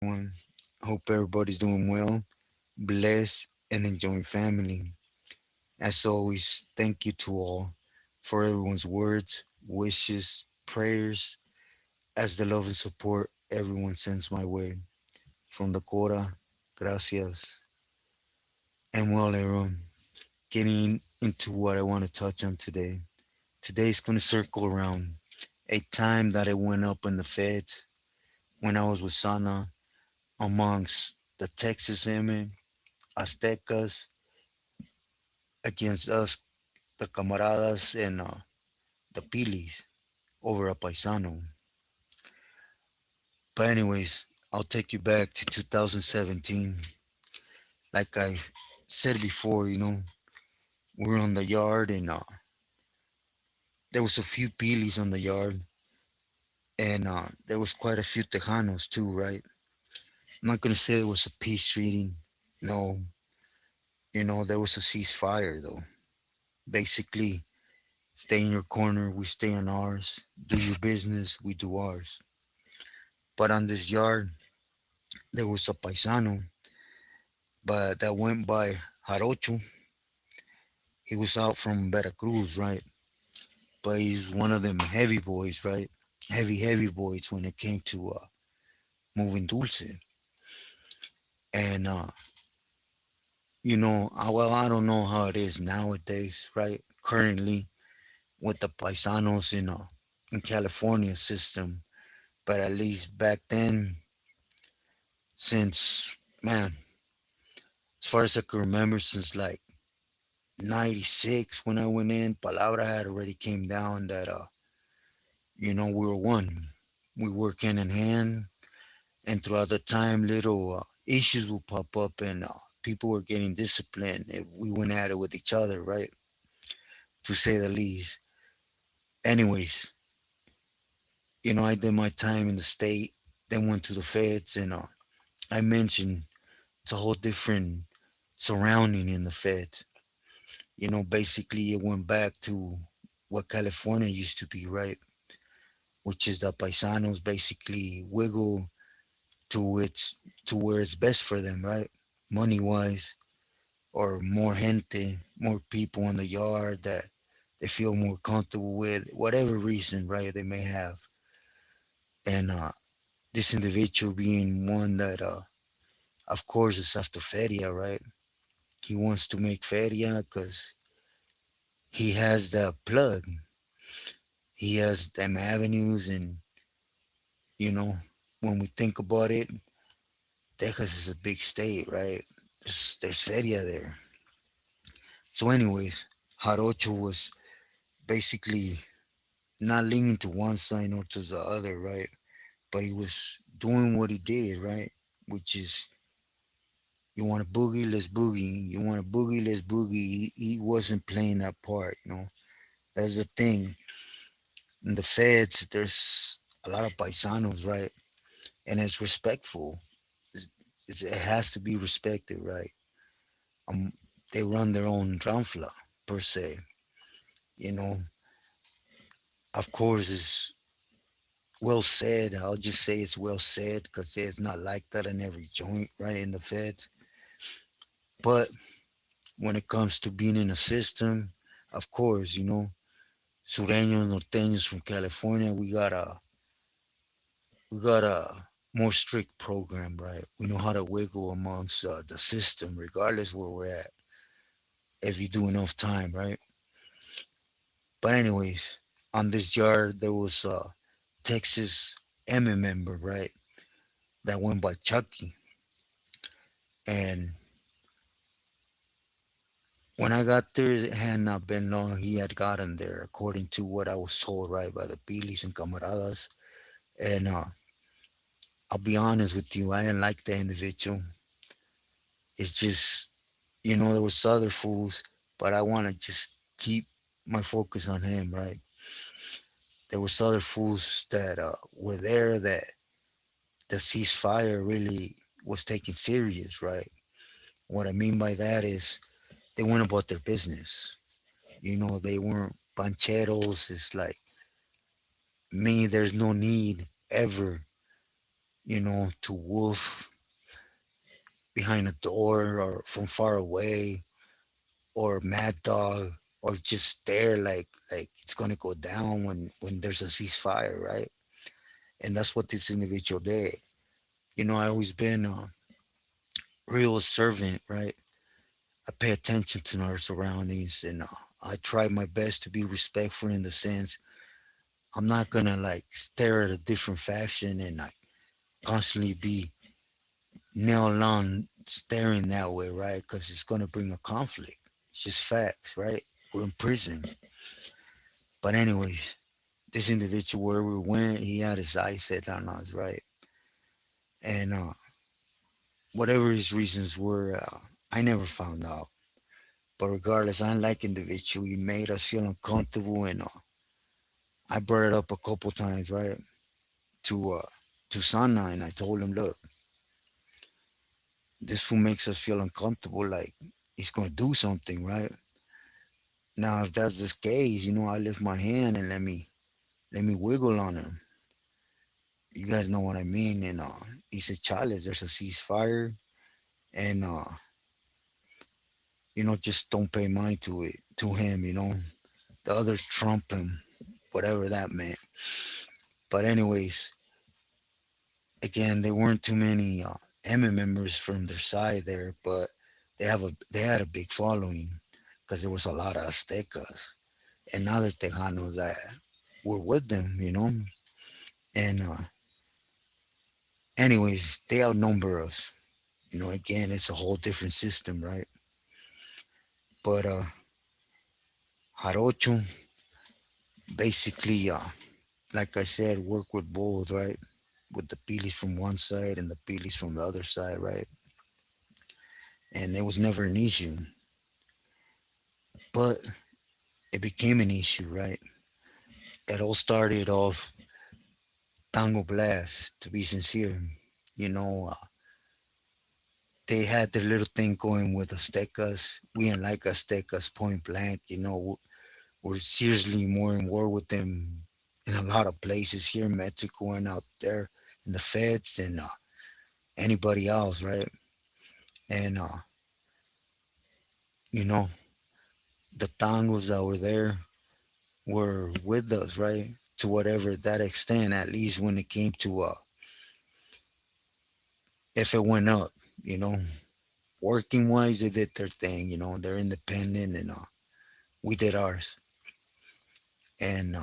everyone. Hope everybody's doing well, blessed, and enjoying family. As always, thank you to all for everyone's words, wishes, prayers, as the love and support everyone sends my way. From the Cora, gracias. And well, everyone, getting into what I want to touch on today. Today's going to circle around a time that I went up in the feds when I was with Sana amongst the Texas EME, aztecas, against us, the camaradas and the pilis over a paisano. But anyways, I'll take you back to 2017. Like I said before, we were on the yard and there was a few pilis on the yard and there was quite a few tejanos too, right? I'm not gonna say it was a peace treaty. No, there was a ceasefire though. Basically, stay in your corner, we stay in ours. Do your business, we do ours. But on this yard, there was a paisano, but that went by jarocho. He was out from Veracruz, right? But he's one of them heavy boys, right? Heavy boys when it came to moving dulce. And well, I don't know how it is nowadays, right? Currently with the paisanos in California system, but at least back then, since man, as far as I can remember, since like 96 when I went in, Palabra had already came down that we were one. We work hand in hand, and throughout the time, little issues will pop up, and people were getting disciplined if we went at it with each other, right? To say the least. Anyways, I did my time in the state, then went to the feds, and I mentioned it's a whole different surrounding in the feds. Basically, it went back to what California used to be, right? Which is the paisanos basically wiggle to its to where it's best for them, right? Money wise, or more gente, more people in the yard that they feel more comfortable with, whatever reason, right? They may have, and this individual being one that, of course, is after feria, right? He wants to make feria because he has the plug, he has them avenues, and you know, when we think about it, Texas is a big state, right? There's feria there. So, anyways, Jarocho was basically not leaning to one side nor to the other, right? But he was doing what he did, right? Which is, you want to boogie, let's boogie. You want to boogie, let's boogie. He wasn't playing that part. That's the thing. In the feds, there's a lot of paisanos, right? And it's respectful. It's, it has to be respected, right? Um, they run their own dramfla, per se. You know, of course, it's well said. I'll just say it's well said because it's not like that in every joint, right? In the feds. But when it comes to being in a system, of course, sureños, norteños from California, we got a more strict program, right? We know how to wiggle amongst the system, regardless where we're at, if you do enough time, right? But anyways, on this yard there was a Texas EME member, right? That went by Chucky, and when I got there, it had not been long he had gotten there, according to what I was told, right, by the Pilis and Camaradas. And I'll be honest with you, I didn't like the individual. It's just, there was other fools, but I want to just keep my focus on him, right? There was other fools that were there that the ceasefire really was taken serious, right? What I mean by that is they went about their business. They weren't pancheros. It's like me, there's no need ever to wolf behind a door or from far away, or mad dog, or just stare like it's gonna go down when there's a ceasefire, right? And that's what this individual did. I always been a real observant, right? I pay attention to our surroundings, and I try my best to be respectful in the sense I'm not gonna like stare at a different faction and like constantly be nail on staring that way, right? Because it's gonna bring a conflict. It's just facts, right? We're in prison. But anyways, this individual where we went, he had his eyes set on us, right? And whatever his reasons were, I never found out. But regardless, I like individual. He made us feel uncomfortable, and I brought it up a couple times, right? To Sana, and I told him, look, this fool makes us feel uncomfortable, like he's gonna do something, right? Now, if that's the case, I lift my hand and let me wiggle on him. You guys know what I mean. And he said, Charles, there's a ceasefire, and just don't pay mind to him. The others trump him, whatever that meant. But anyways, again, there weren't too many Emma members from their side there, but they had a big following because there was a lot of aztecas and other tejanos that were with them. And anyways, they outnumber us. Again, it's a whole different system, right? But jarocho basically, like I said, work with both, right? With the pilis from one side and the pilis from the other side, right? And it was never an issue, but it became an issue, right? It all started off tango blast, to be sincere. You know, uh, they had their little thing going with aztecas. We didn't like aztecas point blank. We're seriously more in war with them in a lot of places here in Mexico and out there in the feds and anybody else, right? And you know, the tangos that were there were with us, right? To whatever that extent, at least when it came to if it went up, you know, working wise, they did their thing. They're independent, and we did ours. And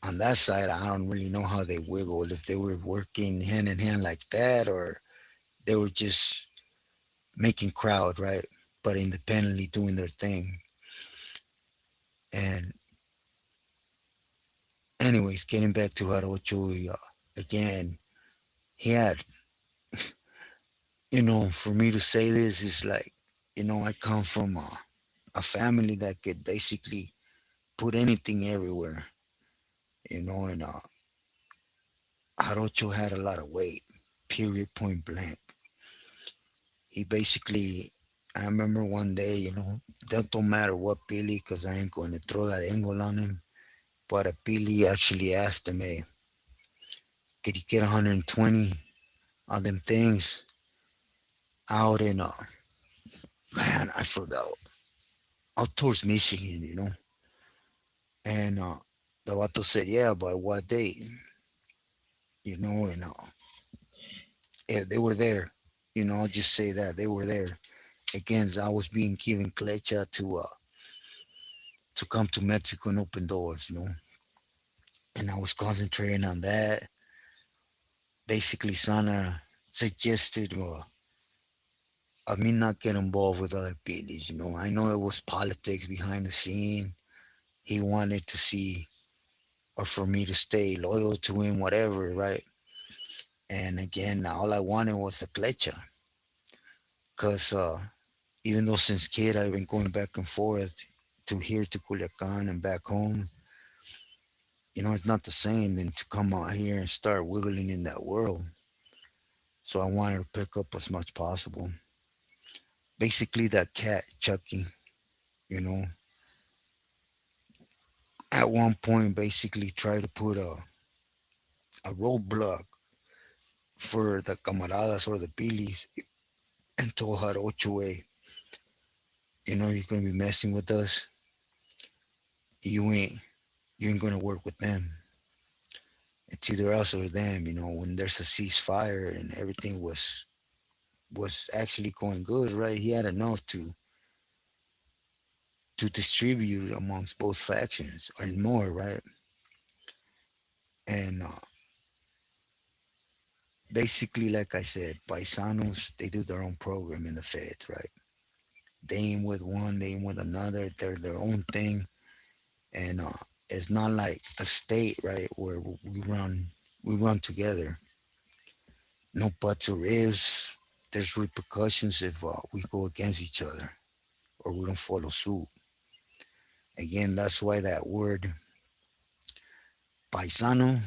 on that side, I don't really know how they wiggled, if they were working hand in hand like that, or they were just making crowd, right? But independently doing their thing. And anyways, getting back to Jarocho, again, he had, for me to say this is like, I come from a family that could basically put anything everywhere, and Jarocho had a lot of weight, period, point blank. He basically, I remember one day, that don't matter what Billy, because I ain't going to throw that angle on him, but a Billy actually asked him, hey, could you get 120 on them things out in, man, I forgot, out towards Michigan, and the vato said, yeah, but what day, and yeah, they were there, I'll just say that, they were there. Again, I was being given clecha to come to Mexico and open doors, and I was concentrating on that. Basically, Sana suggested of me not get involved with other PDs. I know it was politics behind the scene. He wanted to see, or for me to stay loyal to him, whatever, right? And again, all I wanted was a clecha, cause even though since kid I've been going back and forth to here to Culiacan and back home, it's not the same than to come out here and start wiggling in that world. So I wanted to pick up as much possible. Basically, that cat Chucky, you know, at one point basically tried to put a roadblock for the camaradas or the pilis and told Jarocho, hey, you're gonna be messing with us. You ain't you ain't gonna work with them. It's either us or them. When there's a ceasefire and everything was actually going good, right? He had enough to distribute amongst both factions and more, right? And basically, like I said, paisanos, they do their own program in the feds, right? They ain't with one, they ain't with another. They're their own thing, and it's not like a state, right, where we run together. No buts or ifs. There's repercussions if we go against each other or we don't follow suit. Again, that's why that word paisano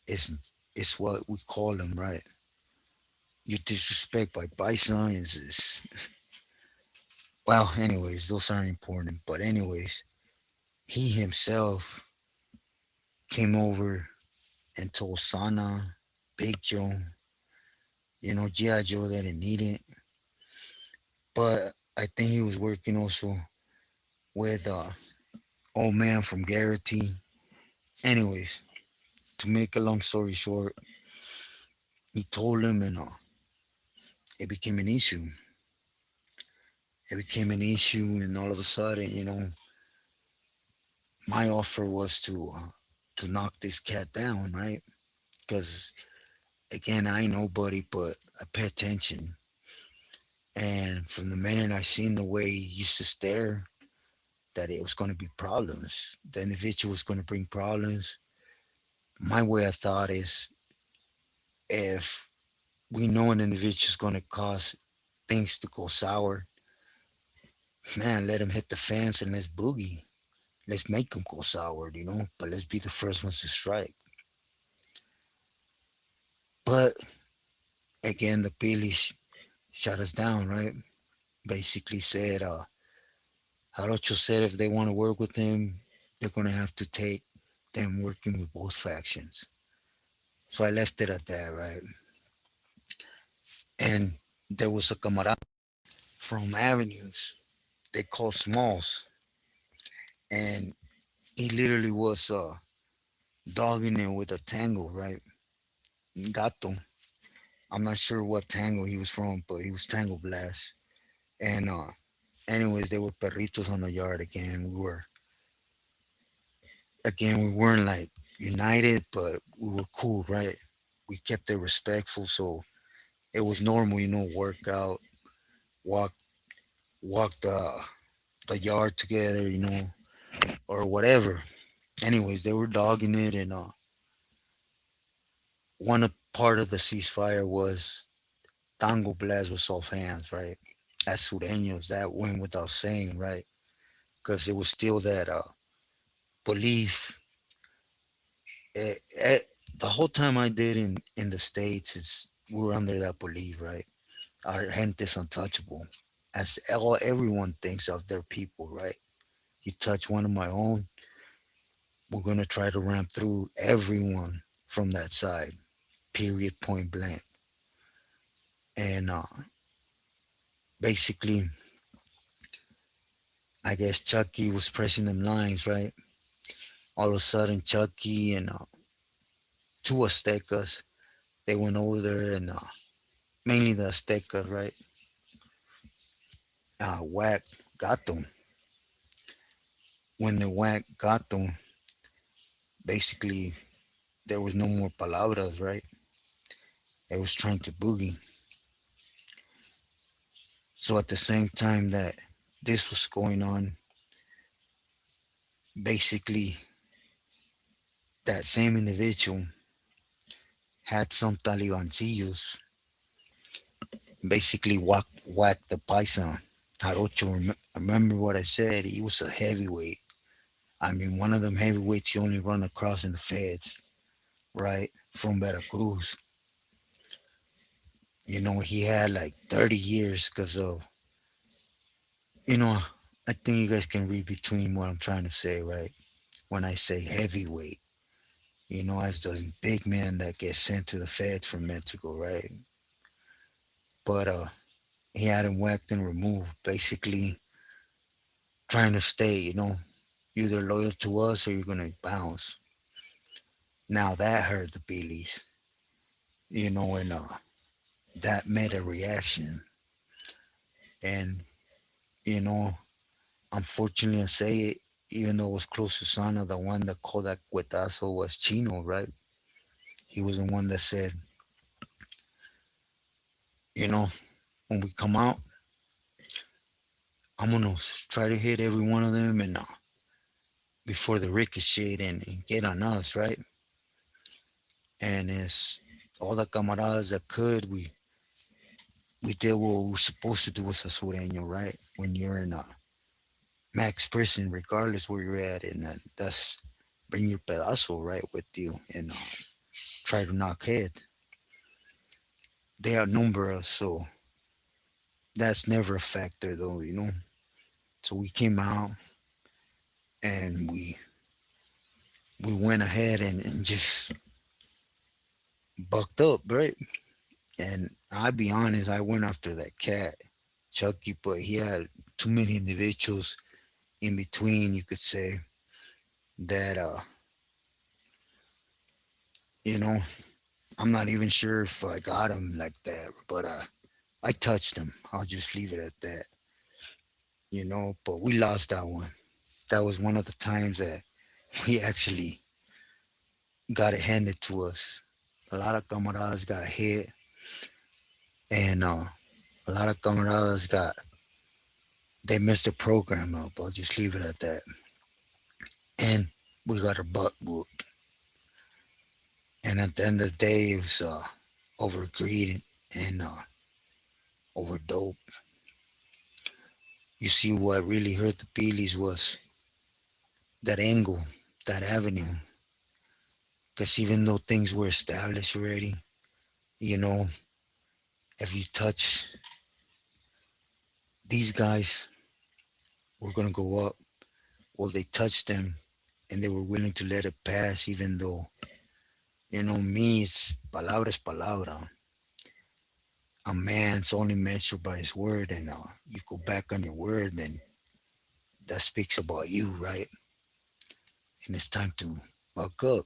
is what we call them, right? You disrespect by paisan is well, anyways, those aren't important. But anyways, he himself came over and told Sana, Big Joe, G.I. Joe that didn't need it. But I think he was working also with old man from Garrity. Anyways, to make a long story short, he told him, and it became an issue. It became an issue, and all of a sudden, my offer was to knock this cat down, right? Because again, I ain't nobody, but I pay attention. And from the minute I seen the way he used to stare, that it was going to be problems. The individual was going to bring problems. My way of thought is, if we know an individual is going to cause things to go sour, man, let him hit the fence and let's boogie. Let's make them go sour, but let's be the first ones to strike. But again, the Pilis shut us down, right? Basically said, Jarocho said if they want to work with him, they're going to have to take them working with both factions. So I left it at that, right? And there was a camarada from Avenues they call Smalls, and he literally was dogging it with a tango, right? Gato. I'm not sure what tango he was from, but he was Tango Blast. And anyways, there were perritos on the yard again. We weren't like united, but we were cool, right? We kept it respectful, so it was normal, workout, walk walk the yard together, or whatever. Anyways, they were dogging it, and part of the ceasefire was tango blast was off hands, right? As sureños, that went without saying, right? Because it was still that belief. Eh, eh, the whole time I did in the states, it's we were under that belief, right? Our gente's untouchable, as everyone thinks of their people, right? You touch one of my own, we're gonna try to ram through everyone from that side. Period. Point blank. And basically, I guess Chucky was pressing them lines, right? All of a sudden, Chucky and two aztecas, they went over there, and mainly the aztecas, right? Whack got them. When the whack got them, basically there was no more palabras, right? It was trying to boogie. So at the same time that this was going on, basically that same individual had some talibancillos basically whacked the Python. Jarocho, remember what I said? He was a heavyweight. I mean, one of them heavyweights you only run across in the feds, right? From Veracruz. He had like 30 years because of, you know, I think you guys can read between what I'm trying to say, right? When I say heavyweight, as the big man that gets sent to the feds from Mexico, right? But he had him whacked and removed, basically trying to stay, either loyal to us or you're gonna bounce. Now that hurt the Baileys, and that made a reaction. And you know, unfortunately, I say it, even though it was close to Sana, the one that called that cuetazo was Chino, right? He was the one that said, you know, when we come out, I'm gonna try to hit every one of them, and before the ricochet and get on us, right? And it's all the camaradas that could, we did what we were supposed to do as a sureño, right? When you're in a max prison, regardless where you're at, and that's bring your pedazo right with you and try to knock head. They outnumber us, so that's never a factor, though. So we came out and we went ahead and just bucked up, right? And I'll be honest, I went after that cat, Chucky, but he had too many individuals in between, you could say, that you know, I'm not even sure if I got him like that, but I touched him. I'll just leave it at that. But we lost that one. That was one of the times that we actually got it handed to us. A lot of camaradas got hit, and a lot of camaradas they missed the program up. I'll just leave it at that. And we got our butt whooped. And at the end of the day, it was over greed and over dope. You see, what really hurt the Peelies was that angle, that avenue. Because even though things were established already, you know, if you touch these guys, we're going to go up. Well, they touched them and they were willing to let it pass, even though, me, it's palabra es palabra. A man's only measured by his word, and you go back on your word, then that speaks about you, right? And it's time to buck up.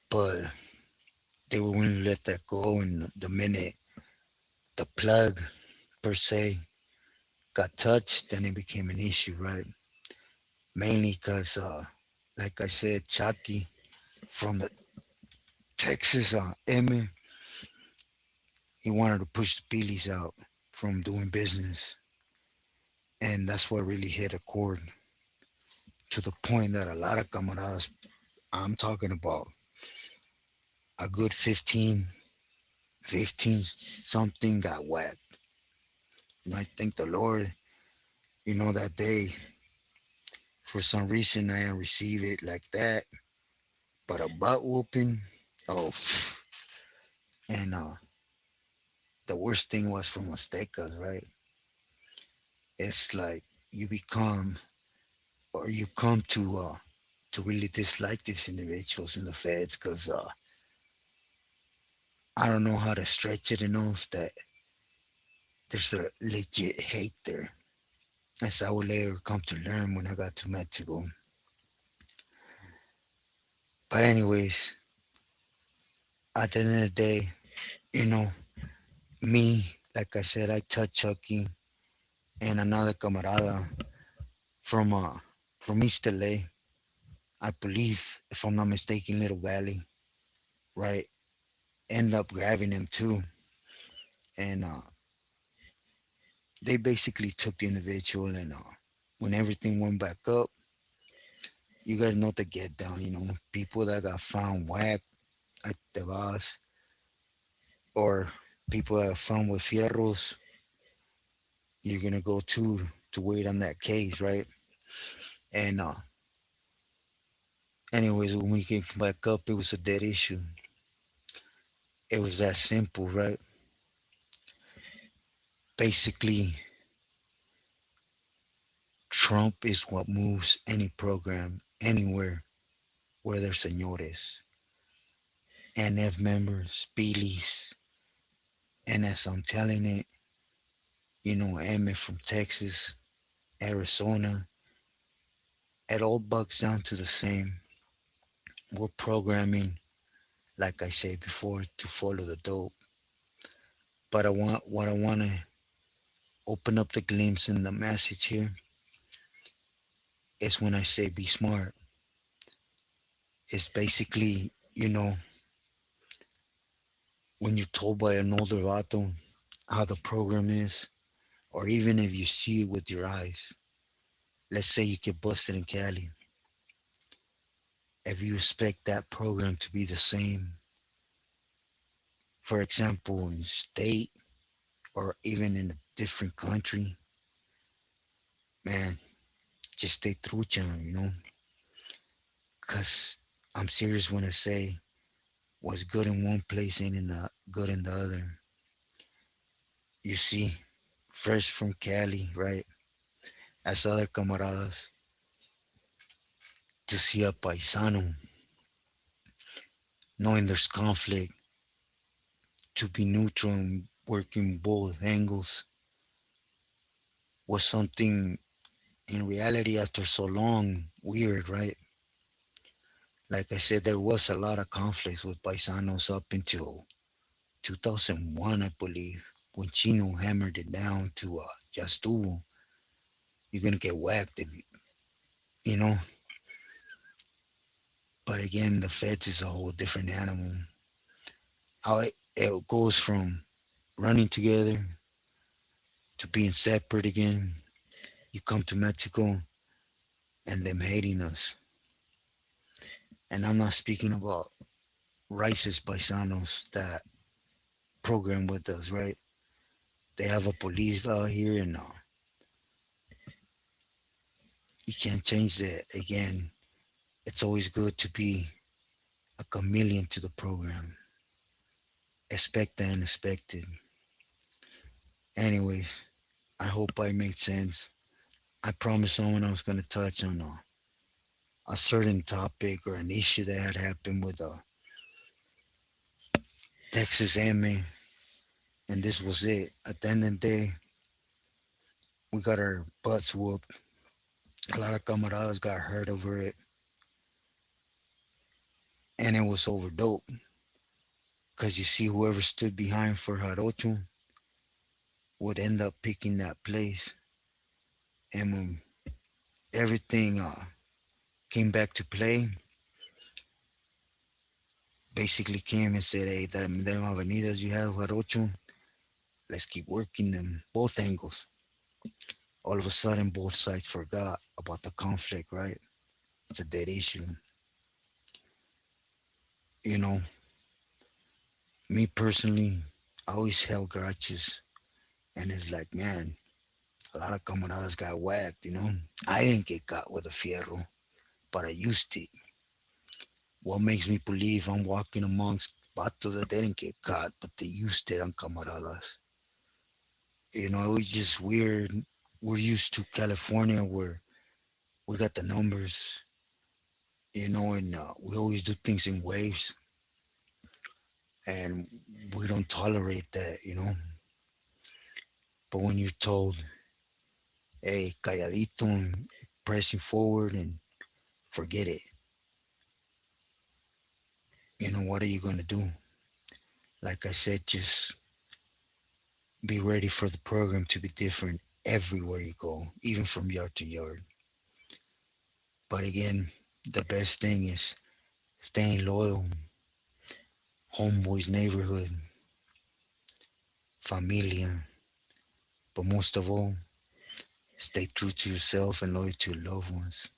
But they were willing to let that go, and the minute the plug, per se, got touched, then it became an issue, right? Mainly because, like I said, Chucky from the Texas EME, he wanted to push the Peelies out from doing business. And that's what really hit a chord to the point that a lot of camaradas, I'm talking about a good 15 something got whacked. I thank the Lord, that day, for some reason I didn't receive it like that. But a butt whooping, oh, and the worst thing was from aztecas, right? It's like you become, or you come to really dislike these individuals in the feds, because I don't know how to stretch it enough that there's a legit hate there, as I would later come to learn when I got to Mexico. But anyways, at the end of the day, you know, me, like I said, I touched Chucky and another camarada from East LA. I believe, if I'm not mistaken, Little Valley, right? End up grabbing him too, and they basically took the individual, and when everything went back up, you guys know the get down. People that got found whacked at the bus, or people that are found with fierros, you're gonna go to wait on that case, right? And anyways, when we came back up, it was a dead issue. It was that simple, right? Basically, Trump is what moves any program anywhere. where their señores, NF members, Beelies, and as I'm telling it, Emmett from Texas, Arizona, it all bugs down to the same. We're programming, like I said before, to follow the dope. But what I want to open up the glimpse in the message here is when I say be smart. It's basically, when you're told by an older vato how the program is, or even if you see it with your eyes. Let's say you get busted in Cali. If you expect that program to be the same, for example, in state or even in a different country, man, just stay trucha, because I'm serious when I say what's good in one place ain't good in the other. You see, fresh from Cali, right? As other camaradas, to see a paisano, knowing there's conflict, to be neutral and working both angles was something in reality after so long weird, right? Like I said, there was a lot of conflicts with paisanos up until 2001, I believe, when Chino hammered it down to ya estuvo, you're gonna get whacked if you know. But again, the feds is a whole different animal. How it goes from running together to being separate again. You come to Mexico and them hating us. And I'm not speaking about racist paisanos that program with us, right? They have a police out here, and you can't change that. Again, it's always good to be a chameleon to the program. Expect the unexpected. Anyways, I hope I made sense. I promised someone I was going to touch on a certain topic or an issue that had happened with Texas EME, and this was it. At the end of the day, we got our butts whooped. A lot of camaradas got hurt over it, and it was over dope. Because you see, whoever stood behind for jarocho would end up picking that place. And when everything came back to play, basically came and said, hey, them avenidas you have, jarocho, let's keep working them, both angles. All of a sudden, both sides forgot about the conflict, right? It's a dead issue. You know, me personally, I always held grudges. And it's like, man, a lot of camaradas got whacked. I didn't get got with a fierro, but I used it. What makes me believe I'm walking amongst vatos that didn't get caught, but they used it on camaradas? It was just weird. We're used to California where we got the numbers, and we always do things in waves, and we don't tolerate that. But when you're told, hey, calladito, and pressing forward and forget it, what are you going to do? Like I said, just be ready for the program to be different everywhere you go, even from yard to yard. But again, the best thing is staying loyal, homeboys, neighborhood, familia, but most of all, stay true to yourself and loyal to your loved ones.